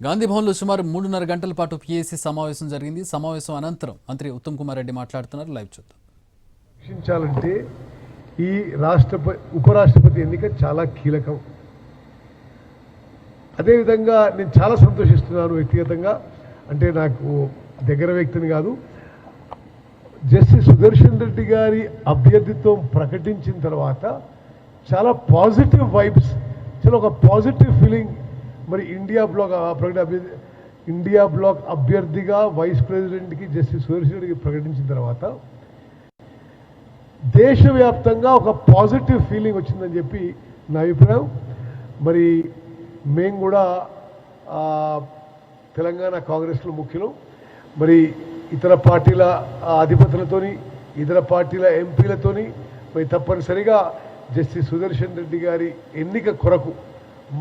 గాంధీ భవన్లో సుమారు 3.5 గంటల పాటు పీఏసీ సమావేశం జరిగింది. సమావేశం అనంతరం మంత్రి ఉత్తమ్ కుమార్ రెడ్డి మాట్లాడుతున్నారు. లైవ్ చూద్దాం. రక్షించాలంటే ఈ ఉపరాష్ట్రపతి ఎన్నిక చాలా కీలకం. అదేవిధంగా నేను చాలా సంతోషిస్తున్నాను వ్యక్తిగతంగా, అంటే నాకు దగ్గర వ్యక్తిని కాదు, జస్టిస్ సుదర్శన్ రెడ్డి గారి అభ్యర్థిత్వం ప్రకటించిన తర్వాత చాలా పాజిటివ్ వైబ్స్, చాలా ఒక పాజిటివ్ ఫీలింగ్. మరి ఇండియా బ్లాక్ అభ్యర్థిగా వైస్ ప్రెసిడెంట్కి జస్టిస్ సుదర్శన్ రెడ్డికి ప్రకటించిన తర్వాత దేశవ్యాప్తంగా ఒక పాజిటివ్ ఫీలింగ్ వచ్చిందని చెప్పి నా అభిప్రాయం. మరి మేము కూడా తెలంగాణ కాంగ్రెస్లో ముఖ్యులు, మరి ఇతర పార్టీల అధిపతులతోని, ఇతర పార్టీల ఎంపీలతోని మరి తప్పనిసరిగా జస్టిస్ సుదర్శన్ రెడ్డి గారి ఎన్నిక కొరకు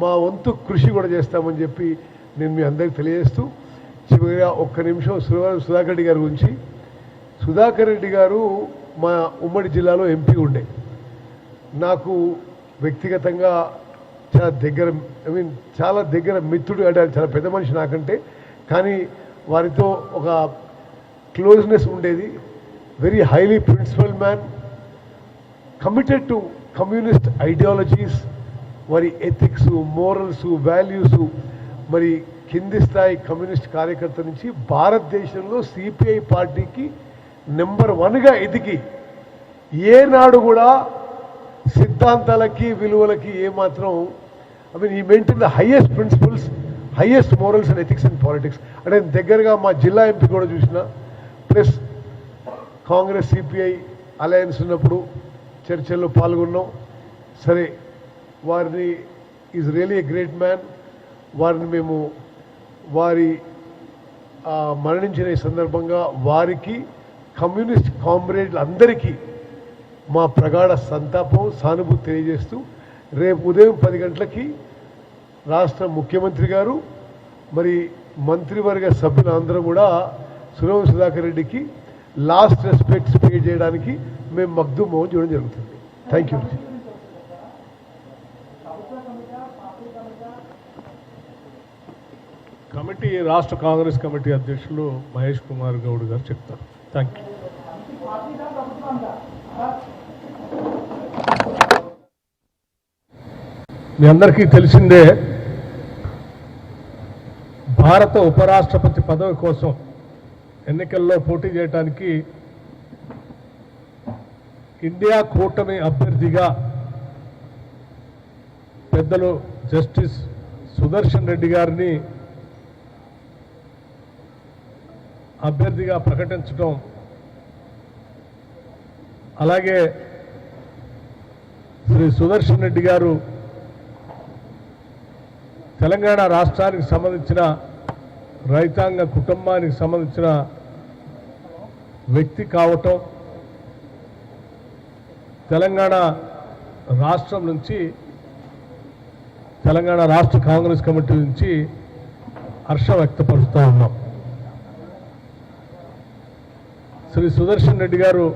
మా వంతు కృషి కూడా చేస్తామని చెప్పి నేను మీ అందరికీ తెలియజేస్తూ, చివరిగా ఒక్క నిమిషం సుధాకర్ రెడ్డి గారి గురించి. సుధాకర్ రెడ్డి గారు మా ఉమ్మడి జిల్లాలో ఎంపీ ఉండే, నాకు వ్యక్తిగతంగా చాలా దగ్గర మిత్రుడు, అంటే చాలా పెద్ద మనిషి నాకంటే, కానీ వారితో ఒక క్లోజ్నెస్ ఉండేది. Very highly principal man, committed to communist ideologies, వారి ఎథిక్స్, మోరల్స్, వాల్యూస్, మరి కింది స్థాయి కమ్యూనిస్ట్ కార్యకర్త నుంచి భారతదేశంలో సిపిఐ పార్టీకి నెంబర్ 1గా ఎదిగి ఏనాడు కూడా సిద్ధాంతాలకి విలువలకి ఏమాత్రం ఈ maintain the highest principles, highest morals and ethics and politics. అంటే దగ్గరగా మా జిల్లా ఎంపీ కూడా చూసిన, ప్లస్ కాంగ్రెస్ సిపిఐ అలయన్స్ ఉన్నప్పుడు చర్చల్లో పాల్గొన్నాం. సరే, వారిని is really a great man. వారిని మేము వారి మరణించిన ఈ సందర్భంగా వారికి, కమ్యూనిస్ట్ కామ్రేడ్లు అందరికీ మా ప్రగాఢ సంతాపం, సానుభూతి తెలియజేస్తూ, రేపు ఉదయం 10 గంటలకి రాష్ట్ర ముఖ్యమంత్రి గారు మరి మంత్రివర్గ సభ్యులందరూ కూడా సుధాకర్ రెడ్డికి లాస్ట్ రెస్పెక్ట్స్ పే చేయడానికి మేము మగ్దూం మోహన్ చేయడం జరుగుతుంది. Thank you. కమిటీ, రాష్ట్ర కాంగ్రెస్ కమిటీ అధ్యక్షులు మహేష్ కుమార్ గౌడ్ గారు చెప్తారు. Thank you. మీ అందరికీ తెలిసిందే, భారత ఉపరాష్ట్రపతి పదవి కోసం ఎన్నికల్లో పోటీ చేయడానికి ఇండియా కూటమి అభ్యర్థిగా పెద్దలు జస్టిస్ సుదర్శన్ రెడ్డి గారిని అభ్యర్థిగా ప్రకటించడం, అలాగే శ్రీ సుదర్శన్ రెడ్డి గారు తెలంగాణ రాష్ట్రానికి సంబంధించిన రైతాంగ కుటుంబానికి సంబంధించిన వ్యక్తి కావటం, తెలంగాణ రాష్ట్రం నుంచి, తెలంగాణ రాష్ట్ర కాంగ్రెస్ కమిటీ నుంచి హర్షం వ్యక్తపరుస్తూ ఉన్నాం. శ్రీ సుదర్శన్ రెడ్డి గారు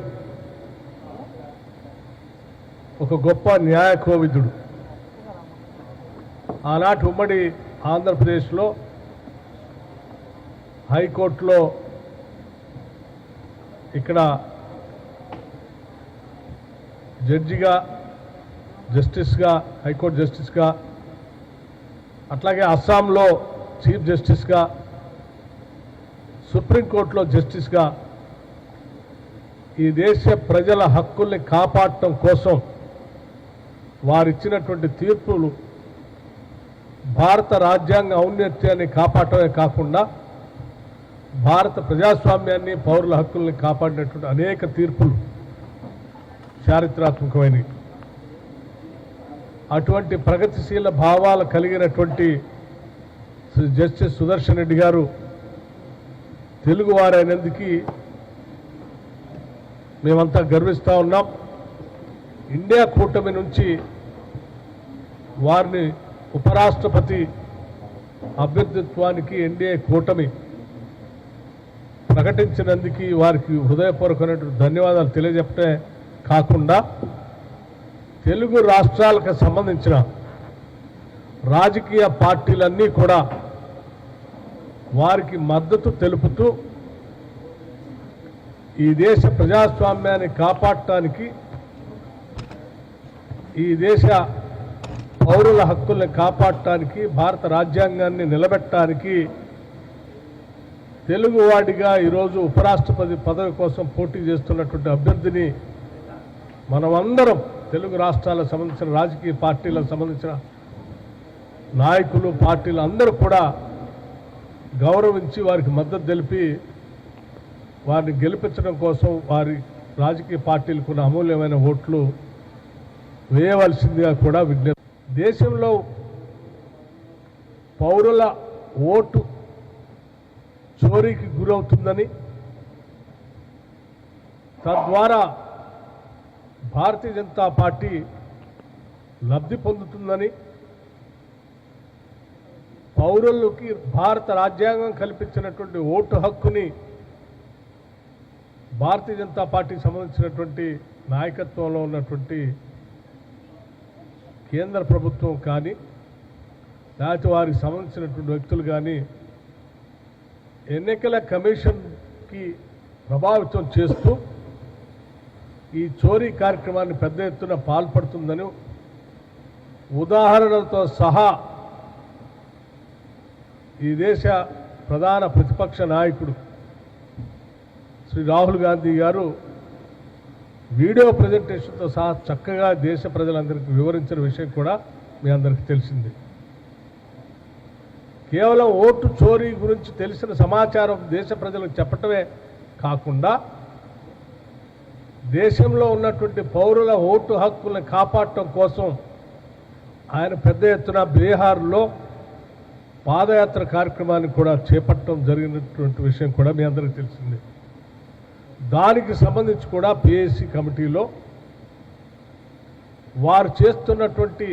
ఒక గొప్ప న్యాయ కోవిదుడు. ఆనాటి ఉమ్మడి ఆంధ్రప్రదేశ్లో హైకోర్టులో ఇక్కడ జడ్జిగా, జస్టిస్గా, హైకోర్టు జస్టిస్గా, అట్లాగే అస్సాంలో చీఫ్ జస్టిస్గా, సుప్రీంకోర్టులో జస్టిస్గా ఈ దేశ ప్రజల హక్కుల్ని కాపాడటం కోసం వారిచ్చినటువంటి తీర్పులు భారత రాజ్యాంగ ఔన్నత్యాన్ని కాపాడటమే కాకుండా భారత ప్రజాస్వామ్యాన్ని, పౌరుల హక్కుల్ని కాపాడినటువంటి అనేక తీర్పులు చారిత్రాత్మకమైనవి. అటువంటి ప్రగతిశీల భావాలు కలిగినటువంటి శ్రీ జస్టిస్ సుదర్శన్ రెడ్డి గారు తెలుగువారైనందుకు మేమంతా గర్విస్తూ ఉన్నాం. ఇండియా కూటమి నుంచి వారిని ఉపరాష్ట్రపతి అభ్యర్థిత్వానికి ఎన్డీఏ కూటమి ప్రకటించినందుకు వారికి హృదయపూర్వకమైనటువంటి ధన్యవాదాలు తెలియజెప్పే కాకుండా, తెలుగు రాష్ట్రాలకు సంబంధించిన రాజకీయ పార్టీలన్నీ కూడా వారికి మద్దతు తెలుపుతూ ఈ దేశ ప్రజాస్వామ్యాన్ని కాపాడటానికి, ఈ దేశ పౌరుల హక్కుల్ని కాపాడటానికి, భారత రాజ్యాంగాన్ని నిలబెట్టడానికి తెలుగువాడిగా ఈరోజు ఉపరాష్ట్రపతి పదవి కోసం పోటీ చేస్తున్నటువంటి అభ్యర్థిని మనమందరం తెలుగు రాష్ట్రాలకు సంబంధించిన రాజకీయ పార్టీలకు సంబంధించిన నాయకులు, పార్టీలు అందరూ కూడా గౌరవించి వారికి మద్దతు తెలిపి వారిని గెలిపించడం కోసం వారి రాజకీయ పార్టీలకు ఉన్న అమూల్యమైన ఓట్లు వేయవలసిందిగా కూడా విజ్ఞప్తి. దేశంలో పౌరుల ఓటు చోరీకి గురవుతుందని, తద్వారా భారతీయ జనతా పార్టీ లబ్ధి పొందుతుందని, పౌరులకి భారత రాజ్యాంగం కల్పించినటువంటి ఓటు హక్కుని భారతీయ జనతా పార్టీకి సంబంధించినటువంటి నాయకత్వంలో ఉన్నటువంటి కేంద్ర ప్రభుత్వం కానీ లేకపోతే వారికి సంబంధించినటువంటి వ్యక్తులు కానీ ఎన్నికల కమిషన్కి ప్రభావితం చేస్తూ ఈ చోరీ కార్యక్రమాన్ని పెద్ద ఎత్తున పాల్పడుతుందని ఉదాహరణలతో సహా ఈ దేశ ప్రధాన ప్రతిపక్ష నాయకుడు శ్రీ రాహుల్ గాంధీ గారు వీడియో ప్రజెంటేషన్తో సహా చక్కగా దేశ ప్రజలందరికీ వివరించిన విషయం కూడా మీ అందరికీ తెలిసింది. కేవలం ఓటు చోరీ గురించి తెలిసిన సమాచారం దేశ ప్రజలకు చెప్పటమే కాకుండా దేశంలో ఉన్నటువంటి పౌరుల ఓటు హక్కులను కాపాడటం కోసం ఆయన పెద్ద ఎత్తున బీహార్లో పాదయాత్ర కార్యక్రమాన్ని కూడా చేపట్టడం జరిగినటువంటి విషయం కూడా మీ అందరికీ తెలిసింది. దానికి సంబంధించి కూడా పిఏసీ కమిటీలో వారు చేస్తున్నటువంటి